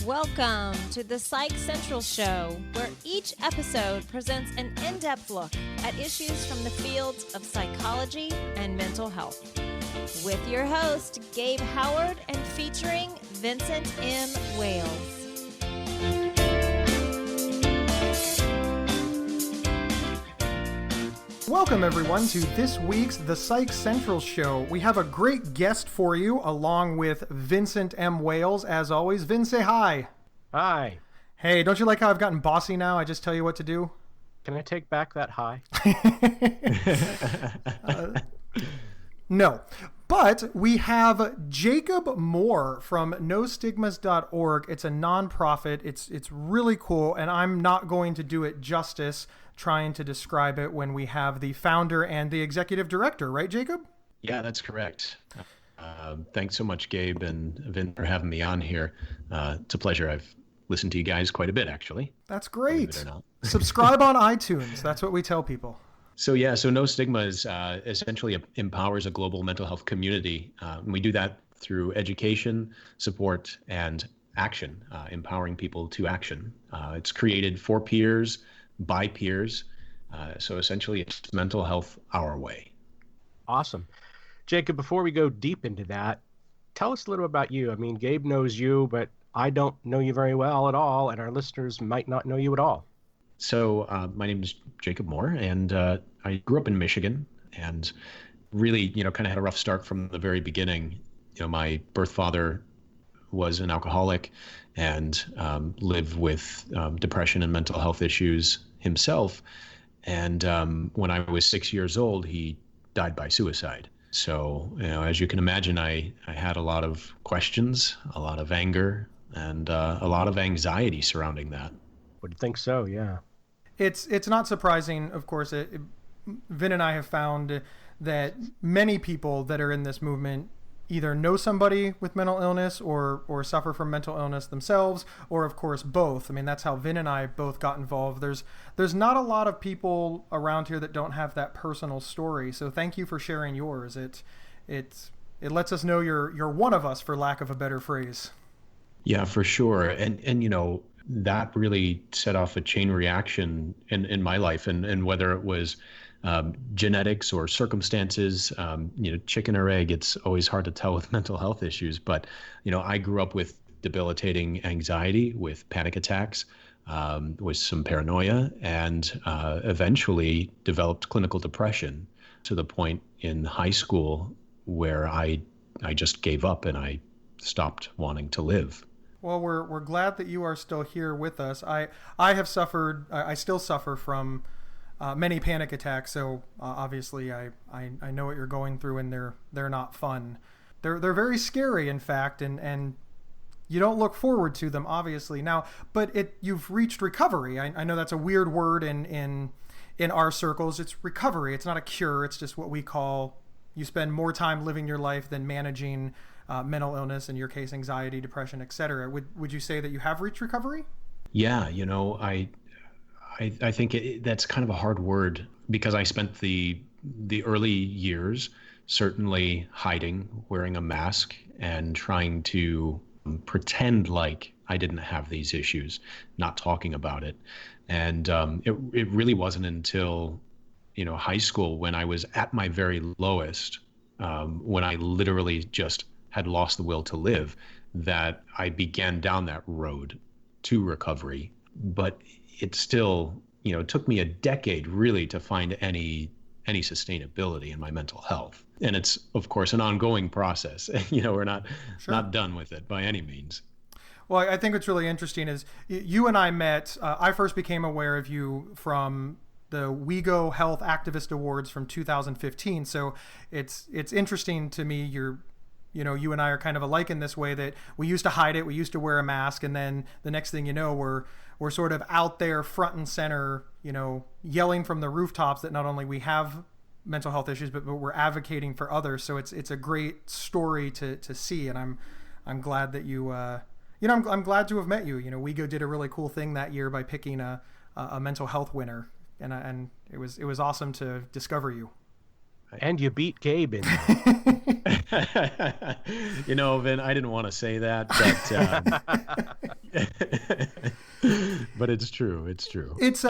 Welcome to the Psych Central Show, where each episode presents an in-depth look at issues from the fields of psychology and mental health. With your host, Gabe Howard, and featuring Vincent M. Wales. Welcome, everyone, to this week's The Psych Central Show. We have a great guest for you, along with Vincent M. Wales. As always, Vin, say hi. Hi. Hey, don't you like how I've gotten bossy now? I just tell you what to do? Can I take back that hi? No. But we have Jacob Moore from NoStigmas.org. It's a nonprofit. It's really cool, and I'm not going to do it justice trying to describe it when we have the founder and the executive director, right, Jacob? Yeah, that's correct. Thanks so much, Gabe and Vin, for having me on here. It's a pleasure. I've listened to you guys quite a bit, actually. That's great. Subscribe on iTunes. That's what we tell people. So NoStigmas essentially empowers a global mental health community. And we do that through education, support, and action, empowering people to action. It's created for peers, by peers. So essentially it's mental health our way. Awesome. Jacob, before we go deep into that, tell us a little about you. I mean, Gabe knows you, but I don't know you very well at all, and our listeners might not know you at all. So my name is Jacob Moore, and I grew up in Michigan, and really, kind of had a rough start from the very beginning. My birth father was an alcoholic and lived with depression and mental health issues himself. And when I was 6 years old, he died by suicide. So, as you can imagine, I had a lot of questions, a lot of anger, and a lot of anxiety surrounding that. Would think so, yeah. It's not surprising, of course. Vin and I have found that many people that are in this movement either know somebody with mental illness or suffer from mental illness themselves, or of course both. I mean, that's how Vin and I both got involved. There's not a lot of people around here that don't have that personal story. So thank you for sharing yours. It lets us know you're one of us, for lack of a better phrase. Yeah, for sure. And that really set off a chain reaction in my life, and whether it was genetics or circumstances, chicken or egg, it's always hard to tell with mental health issues. But, I grew up with debilitating anxiety, with panic attacks, with some paranoia, and eventually developed clinical depression to the point in high school where I just gave up and I stopped wanting to live. Well, we're glad that you are still here with us. I still suffer from many panic attacks, so obviously I know what you're going through, and they're not fun. They're very scary, in fact, and you don't look forward to them, obviously. Now, but you've reached recovery. I know that's a weird word in our circles. It's recovery. It's not a cure. It's just what we call, you spend more time living your life than managing mental illness, in your case, anxiety, depression, etc. Would you say that you have reached recovery? Yeah, I think that's kind of a hard word, because I spent the early years certainly hiding, wearing a mask, and trying to pretend like I didn't have these issues, not talking about it. And it really wasn't until high school, when I was at my very lowest, when I literally just had lost the will to live, that I began down that road to recovery. But it still, took me a decade really to find any sustainability in my mental health. And it's, of course, an ongoing process. We're not done with it by any means. Well, I think what's really interesting is you and I met. I first became aware of you from the WeGo Health Activist Awards from 2015. So it's interesting to me. You and I are kind of alike in this way, that we used to hide it. We used to wear a mask. And then the next thing you know, we're sort of out there front and center, yelling from the rooftops that not only we have mental health issues, but we're advocating for others. So it's a great story to see. And I'm glad that I'm glad to have met you. WeGo did a really cool thing that year by picking a mental health winner. And it was awesome to discover you. And you beat Gabe in that. Vin, I didn't want to say that, but but it's true. It's true. It's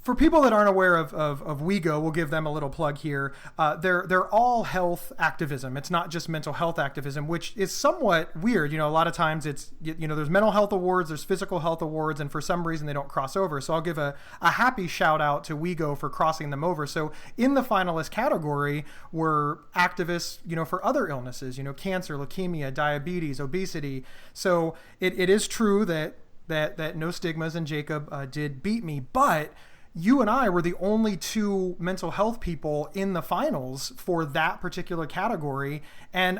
for people that aren't aware of WeGo, we'll give them a little plug here. They're all health activism. It's not just mental health activism, which is somewhat weird. A lot of times it's, there's mental health awards, there's physical health awards, and for some reason they don't cross over. So I'll give a happy shout out to WeGo for crossing them over. So in the finalist category were activists, for other illnesses, cancer, leukemia, diabetes, obesity. So it is true that NoStigmas and Jacob did beat me, but you and I were the only two mental health people in the finals for that particular category, and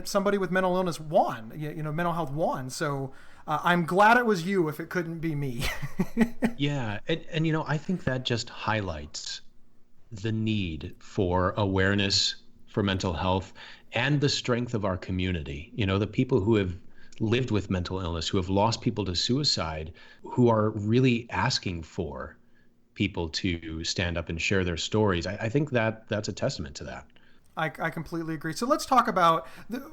somebody with mental illness won. Mental health won. So I'm glad it was you if it couldn't be me. Yeah, and I think that just highlights the need for awareness for mental health and the strength of our community. The people who have lived with mental illness, who have lost people to suicide, who are really asking for people to stand up and share their stories. I think that's a testament to that. I completely agree. So let's talk about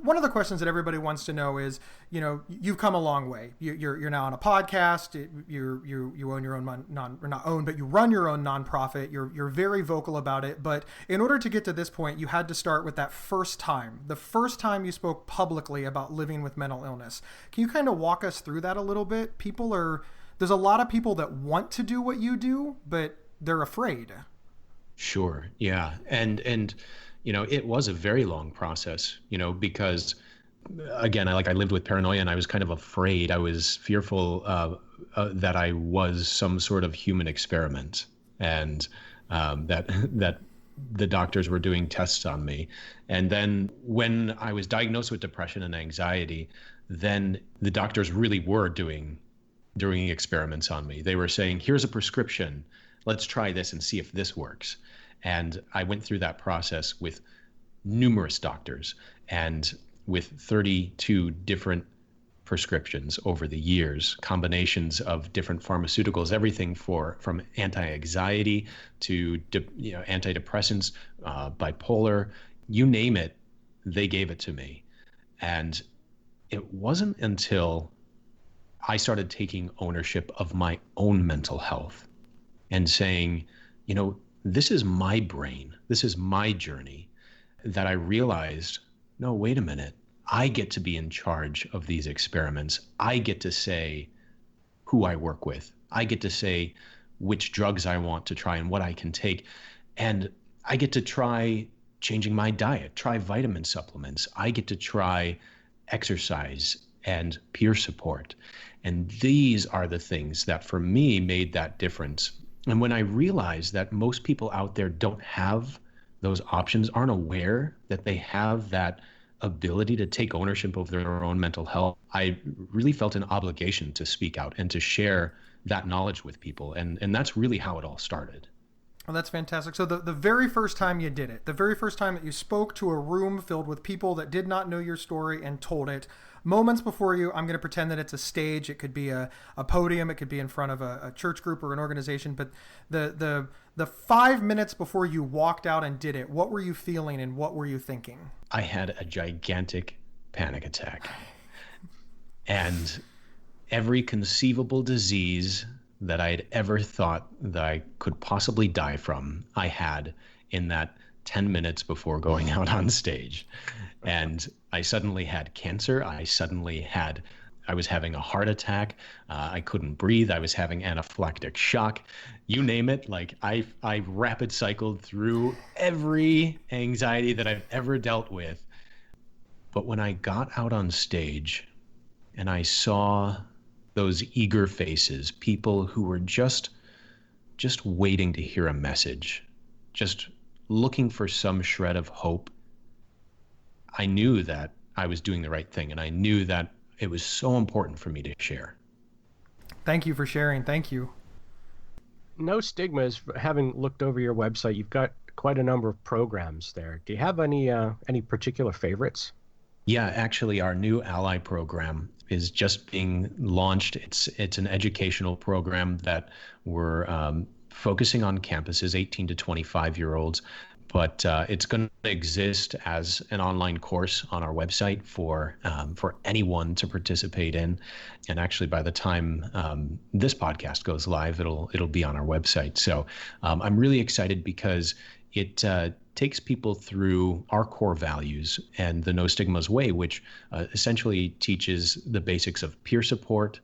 one of the questions that everybody wants to know is, you've come a long way. You're now on a podcast. You own your own not own, but you run your own nonprofit. You're very vocal about it. But in order to get to this point, you had to start with that first time, the first time you spoke publicly about living with mental illness. Can you kind of walk us through that a little bit? There's a lot of people that want to do what you do, but they're afraid. Sure. Yeah. And it was a very long process, because again, I lived with paranoia and I was kind of afraid. I was fearful that I was some sort of human experiment, and that the doctors were doing tests on me. And then when I was diagnosed with depression and anxiety, then the doctors really were doing experiments on me. They were saying, here's a prescription, let's try this and see if this works. And I went through that process with numerous doctors and with 32 different prescriptions over the years, combinations of different pharmaceuticals, everything from anti-anxiety to antidepressants, bipolar, you name it, they gave it to me. And it wasn't until I started taking ownership of my own mental health and saying, this is my brain, this is my journey, that I realized, no, wait a minute, I get to be in charge of these experiments. I get to say who I work with. I get to say which drugs I want to try and what I can take. And I get to try changing my diet, try vitamin supplements. I get to try exercise and peer support. And these are the things that for me made that difference. And when I realized that most people out there don't have those options, aren't aware that they have that ability to take ownership of their own mental health, I really felt an obligation to speak out and to share that knowledge with people. And that's really how it all started. Oh, that's fantastic. So the very first time you did it, the very first time that you spoke to a room filled with people that did not know your story and told it, moments before I'm going to pretend that it's a stage. It could be a podium. It could be in front of a church group or an organization. But the 5 minutes before you walked out and did it, what were you feeling and what were you thinking? I had a gigantic panic attack. And every conceivable disease that I had ever thought that I could possibly die from, I had in that 10 minutes before going out on stage. And I suddenly had cancer. I was having a heart attack. I couldn't breathe. I was having anaphylactic shock. You name it. I rapid cycled through every anxiety that I've ever dealt with. But when I got out on stage and I saw those eager faces, people who were just waiting to hear a message, just looking for some shred of hope, I knew that I was doing the right thing, and I knew that it was so important for me to share. Thank you for sharing. Thank you. NoStigmas, having looked over your website, you've got quite a number of programs there. Do you have any particular favorites? Yeah, actually, our new Ally program is just being launched. It's an educational program that we're focusing on campuses, 18 to 25-year-olds, but it's going to exist as an online course on our website for anyone to participate in. And actually, by the time this podcast goes live, it'll be on our website. So I'm really excited because it takes people through our core values and the No Stigmas way, which essentially teaches the basics of peer support,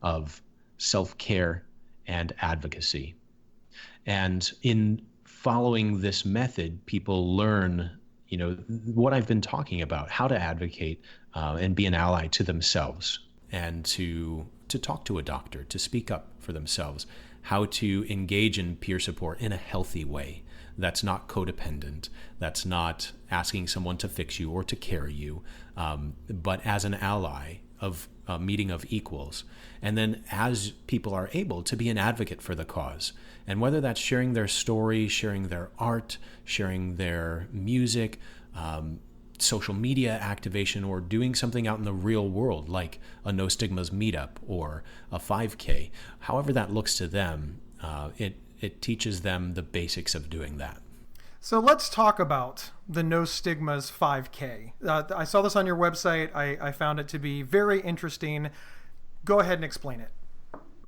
of self-care, and advocacy. And in following this method, people learn, what I've been talking about, how to advocate and be an ally to themselves, and to talk to a doctor, to speak up for themselves, how to engage in peer support in a healthy way that's not codependent, that's not asking someone to fix you or to carry you, but as an ally of a meeting of equals. And then as people are able to be an advocate for the cause, and whether that's sharing their story, sharing their art, sharing their music, social media activation, or doing something out in the real world like a No Stigmas meetup or a 5K, however that looks to them, it teaches them the basics of doing that. So let's talk about the No Stigmas 5K. I saw this on your website. I found it to be very interesting. Go ahead and explain it.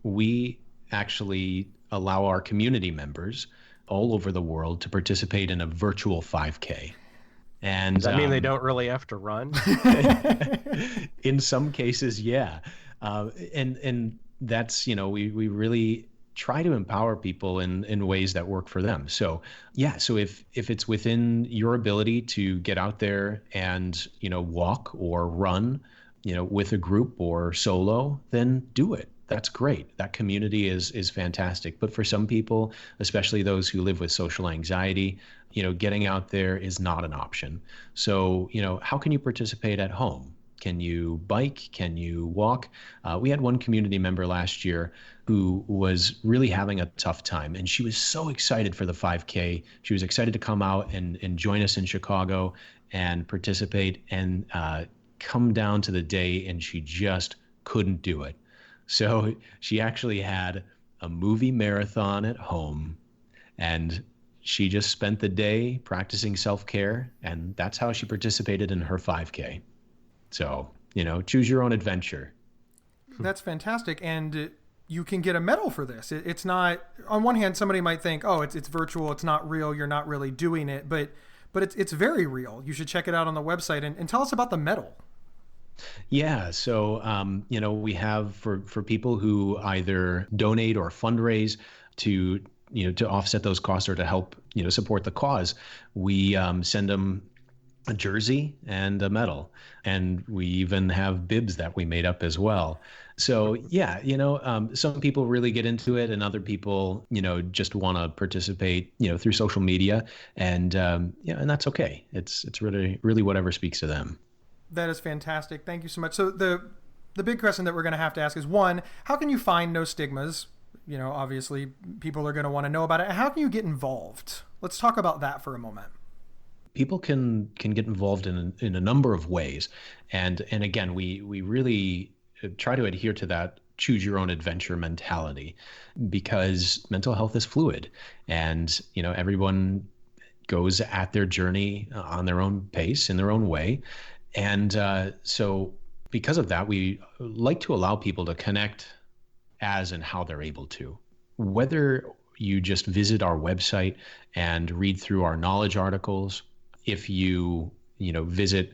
We actually allow our community members all over the world to participate in a virtual 5K. And does that mean they don't really have to run? In some cases, yeah. And that's, we really try to empower people in ways that work for them. So yeah, so if it's within your ability to get out there and, walk or run, with a group or solo, then do it. That's great. That community is fantastic. But for some people, especially those who live with social anxiety, getting out there is not an option. So, how can you participate at home? Can you bike? Can you walk? We had one community member last year who was really having a tough time, and she was so excited for the 5K. She was excited to come out and join us in Chicago and participate, and come down to the day, and she just couldn't do it. So she actually had a movie marathon at home, and she just spent the day practicing self-care, and that's how she participated in her 5K. So, choose your own adventure. That's fantastic. And you can get a medal for this. It's not, on one hand, somebody might think, oh, it's virtual, it's not real, you're not really doing it, but it's very real. You should check it out on the website and tell us about the medal. Yeah. So, we have for people who either donate or fundraise to offset those costs or to help, support the cause, we send them a jersey and a medal. And we even have bibs that we made up as well. So yeah, some people really get into it, and other people, just want to participate, through social media, and and that's okay. It's really, really whatever speaks to them. That is fantastic. Thank you so much. So the big question that we're going to have to ask is, one, how can you find No Stigmas? Obviously people are going to want to know about it. How can you get involved? Let's talk about that for a moment. People can get involved in a number of ways. And again, we really try to adhere to that choose your own adventure mentality, because mental health is fluid, and, everyone goes at their journey on their own pace, in their own way. And so because of that, we like to allow people to connect as and how they're able to. Whether you just visit our website and read through our knowledge articles, if you visit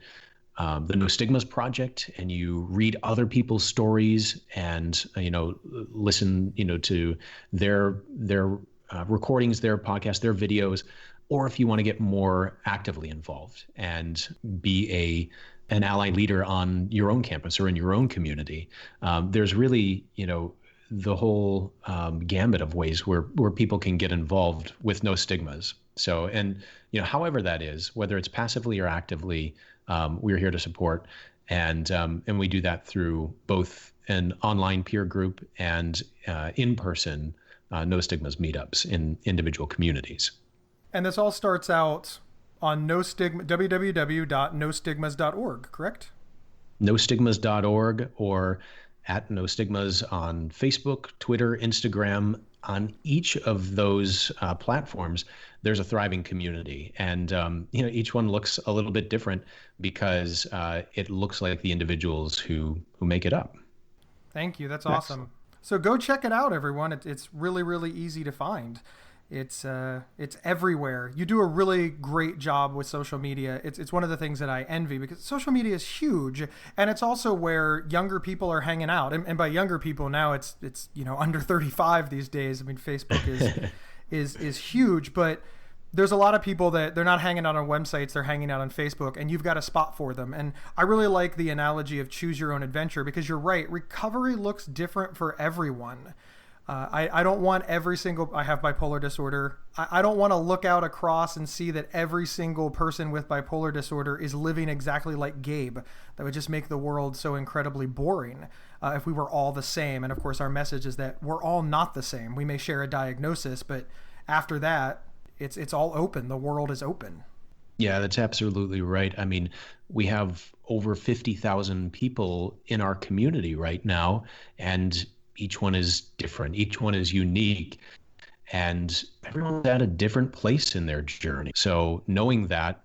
the No Stigmas Project and you read other people's stories and listen to their recordings, their podcasts, their videos, or if you want to get more actively involved and be an ally leader on your own campus or in your own community, there's really the whole gambit of ways where people can get involved with No Stigmas. So, and however that is, whether it's passively or actively, we're here to support, and we do that through both an online peer group and in-person No Stigmas meetups in individual communities. And this all starts out on www.nostigmas.org, correct? NoStigmas.org, or at No Stigmas on Facebook, Twitter, Instagram, on each of those platforms, there's a thriving community. And, each one looks a little bit different because it looks like the individuals who make it up. Thank you. That's awesome. So go check it out, everyone. It's really, really easy to find. It's everywhere. You do a really great job with social media. It's one of the things that I envy, because social media is huge, and it's also where younger people are hanging out. And by younger people now, it's under 35 these days. I mean, Facebook is huge, but there's a lot of people that they're not hanging out on websites, they're hanging out on Facebook, and you've got a spot for them. And I really like the analogy of choose your own adventure, because you're right, recovery looks different for everyone. I don't want I have bipolar disorder. I don't want to look out across and see that every single person with bipolar disorder is living exactly like Gabe. That would just make the world so incredibly boring if we were all the same. And of course, our message is that we're all not the same. We may share a diagnosis, but after that, it's all open. The world is open. Yeah, that's absolutely right. I mean, we have over 50,000 people in our community right now, and each one is different. Each one is unique, and everyone's at a different place in their journey. So knowing that,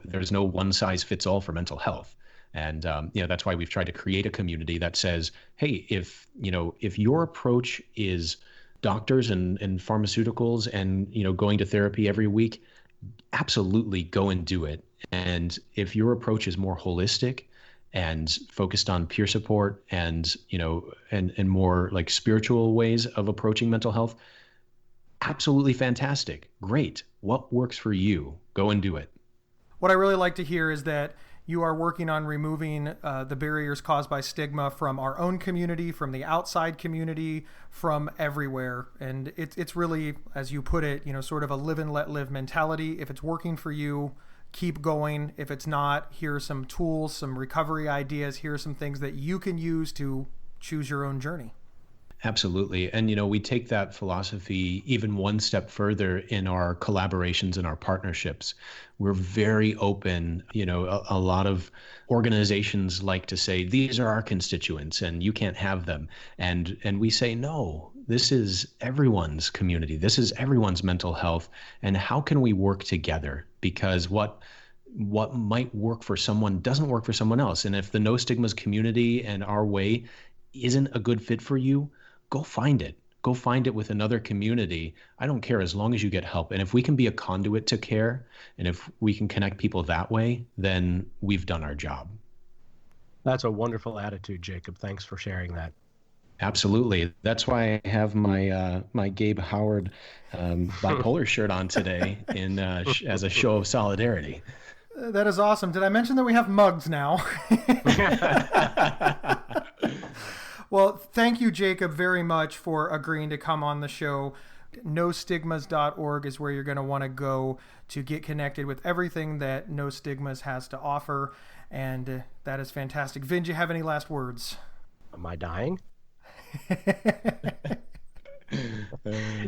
there's no one size fits all for mental health. And, that's why we've tried to create a community that says, hey, if your approach is doctors and pharmaceuticals and, going to therapy every week, absolutely go and do it. And if your approach is more holistic and focused on peer support and and more like spiritual ways of approaching mental health, absolutely fantastic. Great. What works for you? Go and do it. What I really like to hear is that you are working on removing the barriers caused by stigma from our own community, from the outside community, from everywhere. And it's really, as you put it, sort of a live and let live mentality. If it's working for you, keep going. If it's not, here are some tools, some recovery ideas. Here are some things that you can use to choose your own journey. Absolutely. And, we take that philosophy even one step further in our collaborations and our partnerships. We're very open. A lot of organizations like to say, these are our constituents and you can't have them. And we say, no, this is everyone's community. This is everyone's mental health. And how can we work together? Because what might work for someone doesn't work for someone else. And if the NoStigmas community and our way isn't a good fit for you, go find it. Go find it with another community. I don't care, as long as you get help. And if we can be a conduit to care, and if we can connect people that way, then we've done our job. That's a wonderful attitude, Jacob. Thanks for sharing that. Absolutely. That's why I have my my Gabe Howard bipolar shirt on today as a show of solidarity. That is awesome. Did I mention that we have mugs now? Well, thank you, Jacob, very much for agreeing to come on the show. NoStigmas.org is where you're going to want to go to get connected with everything that NoStigmas has to offer. And that is fantastic. Vin, do you have any last words? Am I dying?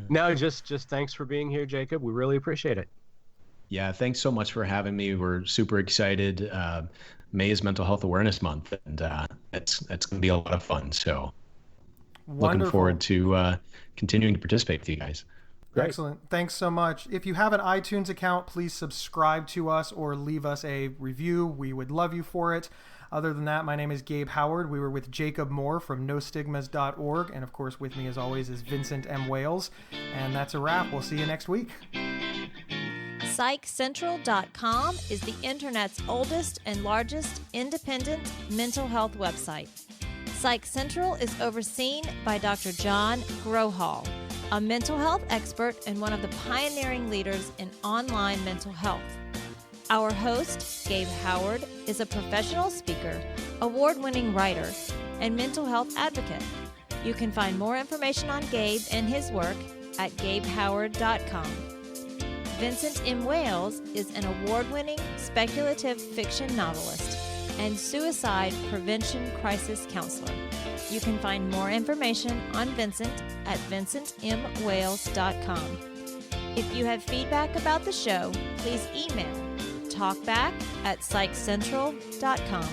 No, just thanks for being here, Jacob. We really appreciate it. Yeah, thanks so much for having me. We're super excited. May is Mental Health Awareness Month, and it's going to be a lot of fun. So Wonderful. Looking forward to continuing to participate with you guys. Great. Excellent. Thanks so much. If you have an iTunes account, please subscribe to us or leave us a review. We would love you for it. Other than that, my name is Gabe Howard. We were with Jacob Moore from NoStigmas.org. And of course, with me as always is Vincent M. Wales. And that's a wrap. We'll see you next week. PsychCentral.com is the internet's oldest and largest independent mental health website. Psych Central is overseen by Dr. John Grohall, a mental health expert and one of the pioneering leaders in online mental health. Our host, Gabe Howard, is a professional speaker, award-winning writer, and mental health advocate. You can find more information on Gabe and his work at GabeHoward.com. Vincent M. Wales is an award-winning speculative fiction novelist and suicide prevention crisis counselor. You can find more information on Vincent at vincentmwales.com. If you have feedback about the show, please email talkback@psychcentral.com.